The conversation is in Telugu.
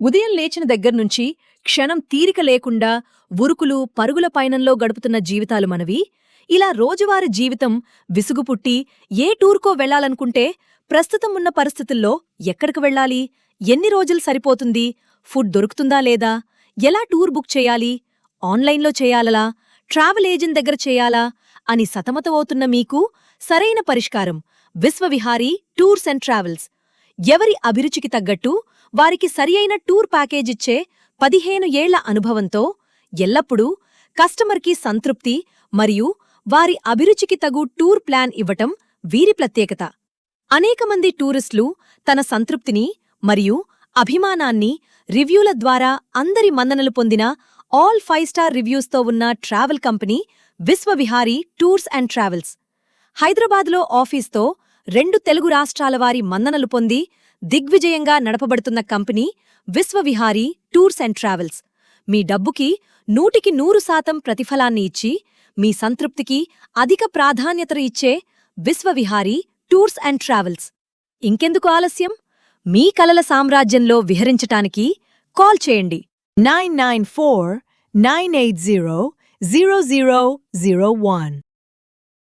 ఉదయం లేచిన దగ్గర్నుంచి క్షణం తీరిక లేకుండా ఉరుకులు పరుగుల పయనంలో గడుపుతున్న జీవితాలు మనవి. ఇలా రోజువారీ జీవితం విసుగుపుట్టి ఏ టూర్కో వెళ్లాలనుకుంటే ప్రస్తుతం ఉన్న పరిస్థితుల్లో ఎక్కడికి వెళ్ళాలి, ఎన్ని రోజులు సరిపోతుంది, ఫుడ్ దొరుకుతుందా లేదా, ఎలా టూర్ బుక్ చేయాలి, ఆన్లైన్లో చేయాలా, ట్రావెల్ ఏజెంట్ దగ్గర చేయాలా అని సతమతమవుతున్న మీకు సరైన పరిష్కారం విశ్వవిహారీ టూర్స్ అండ్ ట్రావెల్స్. ఎవరి అభిరుచికి తగ్గట్టు వారికి సరియైన టూర్ ప్యాకేజిచ్చే 15 ఏళ్ల అనుభవంతో ఎల్లప్పుడూ కస్టమర్కి సంతృప్తి మరియు వారి అభిరుచికి తగు టూర్ ప్లాన్ ఇవ్వటం వీరి ప్రత్యేకత. అనేకమంది టూరిస్టులు తన సంతృప్తిని మరియు అభిమానాన్ని రివ్యూల ద్వారా అందరి మన్ననలు పొందిన ఆల్ 5 స్టార్ రివ్యూస్తో ఉన్న travel company Vishwavihari tours and travels. హైదరాబాద్లో ఆఫీస్తో 2 తెలుగు రాష్ట్రాల వారి మన్ననలు పొంది దిగ్విజయంగా నడపబడుతున్న company Vishwavihari tours and travels. మీ డబ్బుకి 100% ప్రతిఫలాన్ని ఇచ్చి మీ సంతృప్తికి అధిక ప్రాధాన్యత ఇచ్చే విశ్వవిహారీ టూర్స్ అండ్ ట్రావెల్స్. ఇంకెందుకు ఆలస్యం? మీ కలల సామ్రాజ్యంలో విహరించటానికి కాల్ చేయండి 994-980-0001.